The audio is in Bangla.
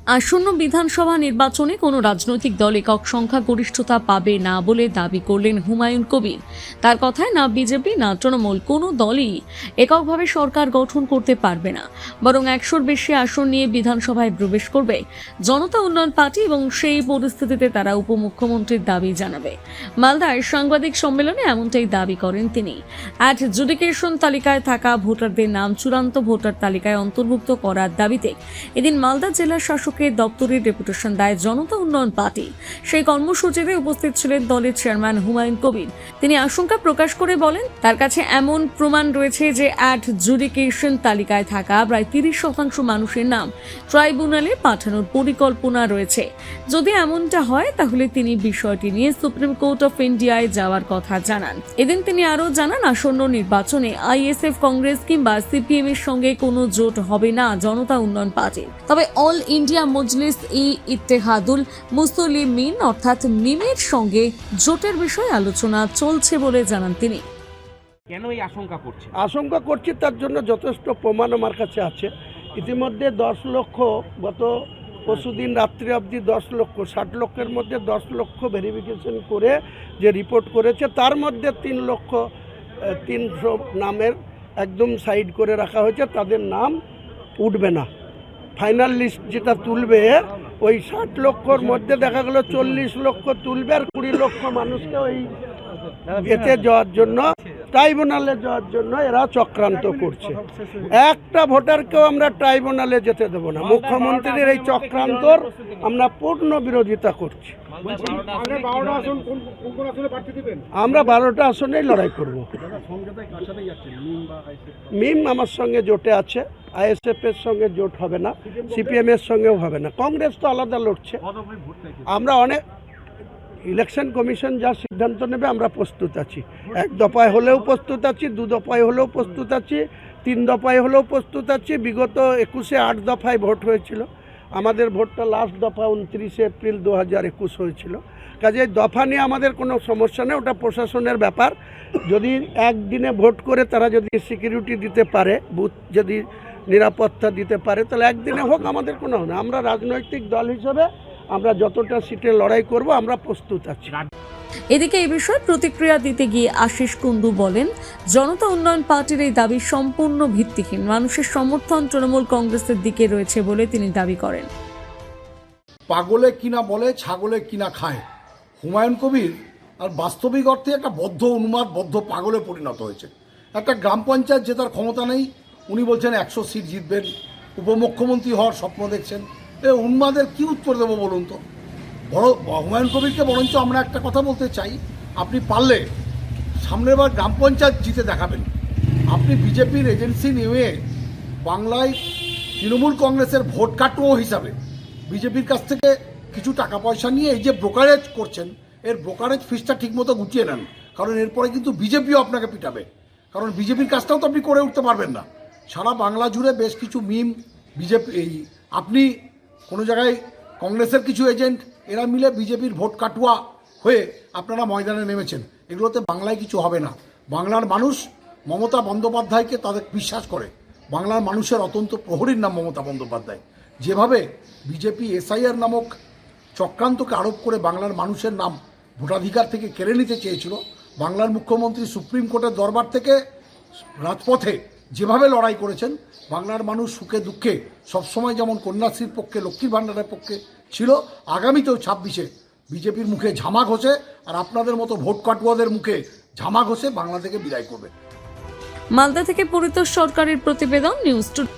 আসন্ন বিধানসভা নির্বাচনে কোনো রাজনৈতিক দল একক সংখ্যাগরিষ্ঠতা পাবে না বলে দাবি করলেন হুমায়ুন কবির। তার কথায় না বিজেপি না তৃণমূল কোনো দলই এককভাবে সরকার গঠন করতে পারবে না, বরং 100-র বেশি আসন নিয়ে বিধানসভায় প্রবেশ করবে জনতা উন্নয়ন পার্টি এবং সেই পরিস্থিতিতে তারা উপমুখ্যমন্ত্রীর দাবি জানাবে। মালদায় সাংবাদিক সম্মেলনে এমনটাই দাবি করেন তিনি। অ্যাডজুডিকেশন তালিকায় থাকা ভোটারদের নাম চূড়ান্ত ভোটার তালিকায় অন্তর্ভুক্ত করার দাবিতে এদিন মালদা জেলা শাসকের দপ্তরের ডেপুটেশন দেয় জনতা উন্নয়ন পার্টি। সেই কর্মসূচিতে উপস্থিত ছিলেন দলের চেয়ারম্যান হুমায়ুন কবির। তিনি আশঙ্কা প্রকাশ করে বলেন, তার কাছে এমন প্রমাণ রয়েছে যে অ্যাডজুডিকেশন তালিকায় থাকা প্রায় 30% মানুষের নাম ট্রাইব্যুনালে পাঠানোর পরিকল্পনা রয়েছে। যদি এমনটা হয় তাহলে তিনি বিষয়টি নিয়ে সুপ্রিম কোর্ট অফ ইন্ডিয়ায় যাওয়ার কথা জানান। এদিন তিনি আরও জানান, আসন্ন নির্বাচনে আইএসএফ, কংগ্রেস কিংবা সিপিএম এর সঙ্গে কোনো জোট হবে না জনতা উন্নয়ন পার্টির। তবে অল ইন্ডিয়া মজলিস-ই-ইত্তেহাদুল মুসলিমিন অর্থাৎ মিমের সঙ্গে জোটের বিষয়ে আলোচনা চলছে বলে জানান তিনি। কেন এই আশঙ্কা করছি তার জন্য যথেষ্ট প্রমাণ আমার কাছে আছে। ইতিমধ্যে 10 লক্ষ গত পরশুদিন রাত্রি অবধি 10 লক্ষ 60 লক্ষের মধ্যে 10 লক্ষ ভেরিফিকেশন করে যে রিপোর্ট করেছে, তার মধ্যে 3,300,000 নামের একদম সাইড করে রাখা হয়েছে, তাদের নাম উঠবে না। ফাইনাল লিস্ট যেটা তুলবে ওই 60 লক্ষর মধ্যে দেখা গেল 40 লক্ষ তুলবে আর 20 লক্ষ মানুষকে ওই এতে যাওয়ার জন্য, ট্রাইব্যুনালে যাওয়ার জন্য এরা চক্রান্ত করছে। একটা ভোটারকেও আমরা ট্রাইব্যুনালে যেতে দেবো না। মুখ্যমন্ত্রীর এই চক্রান্তর আমরা পূর্ণ বিরোধিতা করছি। আমরা 12টা আসনেই লড়াই করব। মিম আমার সঙ্গে জোটে আছে, আইএসএফ এর সঙ্গে জোট হবে না, সিপিএম এর সঙ্গেও হবে না। কংগ্রেস তো আলাদা লড়ছে। আমরা অনেক ইলেকশন কমিশন যা সিদ্ধান্ত নেবে আমরা প্রস্তুত আছি। 1 দফায় হলেও প্রস্তুত আছি, 2 দফায় হলেও প্রস্তুত আছি, 3 দফায় হলেও প্রস্তুত আছি। বিগত 21-এ 8 দফায় ভোট হয়েছিল। আমাদের ভোটটা লাস্ট দফা 29 এপ্রিল 2021 হয়েছিল। কাজে দফা নিয়ে আমাদের কোনো সমস্যা নেই, ওটা প্রশাসনের ব্যাপার। যদি একদিনে ভোট করে তারা যদি সিকিউরিটি দিতে পারে, বুথ যদি নিরাপত্তা দিতে পারে, তাহলে একদিনে হোক, আমাদের কোনো না। আমরা রাজনৈতিক দল হিসেবে আমরা যতটা সিটে লড়াই করব আমরা প্রস্তুত আছি। এদিকে এই বিষয়ে প্রতিক্রিয়া দিতে গিয়ে আশিস কুন্ডু বলেন, জনতা উন্নয়ন পার্টির এই দাবি সম্পূর্ণ ভিত্তিহীন। মানুষের সমর্থন তৃণমূল কংগ্রেসের দিকে রয়েছে বলে তিনি দাবি করেন। পাগলে কিনা বলে, ছাগলে কিনা খায়। হুমায়ুন কবির আর বাস্তবিক অর্থে একটা বদ্ধ উন্মাদ, বদ্ধ পাগলে পরিণত হয়েছে। একটা গ্রাম পঞ্চায়েত জেতার ক্ষমতা নেই, উনি বলছেন 100 সিট জিতবেন, উপমুখ্যমন্ত্রী হওয়ার স্বপ্ন দেখছেন। এই উন্মাদের কি উত্তর দেবো বলুন তো? হুমায়ুন কবিরকে বরঞ্চ আমরা একটা কথা বলতে চাই, আপনি পারলে সামনের বার গ্রাম পঞ্চায়েত জিতে দেখাবেন। আপনি বিজেপির এজেন্সি নিয়ে বাংলায় তৃণমূল কংগ্রেসের ভোট কাটুয়ো হিসাবে বিজেপির কাছ থেকে কিছু টাকা পয়সা নিয়ে এই যে ব্রোকারেজ করছেন, এর ব্রোকারেজ ফিসটা ঠিকমতো গুটিয়ে নেন, কারণ এরপরে কিন্তু বিজেপিও আপনাকে পিটাবে। কারণ বিজেপির কাজটাও তো আপনি করে উঠতে পারবেন না। সারা বাংলা জুড়ে বেশ কিছু মিম বিজেপি, আপনি কোনো জায়গায় কংগ্রেসের কিছু এজেন্ট, এরা মিলে বিজেপির ভোট কাটুয়া হয়ে আপনারা ময়দানে নেমেছেন। এগুলোতে বাংলায় কিছু হবে না। বাংলার মানুষ মমতা বন্দ্যোপাধ্যায়কে তাদের বিশ্বাস করে। বাংলার মানুষের অত্যন্ত প্রহরীর নাম মমতা বন্দ্যোপাধ্যায়। যেভাবে বিজেপি এসআইআর নামক চক্রান্তকে আরোপ করে বাংলার মানুষের নাম ভোটাধিকার থেকে কেড়ে নিতে চেয়েছিল, বাংলার মুখ্যমন্ত্রী সুপ্রিম কোর্টের দরবার থেকে রাজপথে যেভাবে লড়াই করেছেন, বাংলার মানুষ সুখে দুঃখে সবসময় যেমন কন্যাশ্রীর পক্ষে, লক্ষ্মীর ভাণ্ডারের পক্ষে ছিল, আগামীতেও 26-এ বিজেপির মুখে ঝামা ঘষে আর আপনাদের মতো ভোট কাটুয়াদের মুখে ঝামা ঘষে বাংলা থেকে বিদায় করবে। মালদা থেকে পরিতোষ সরকারের প্রতিবেদন, নিউজ টুডে।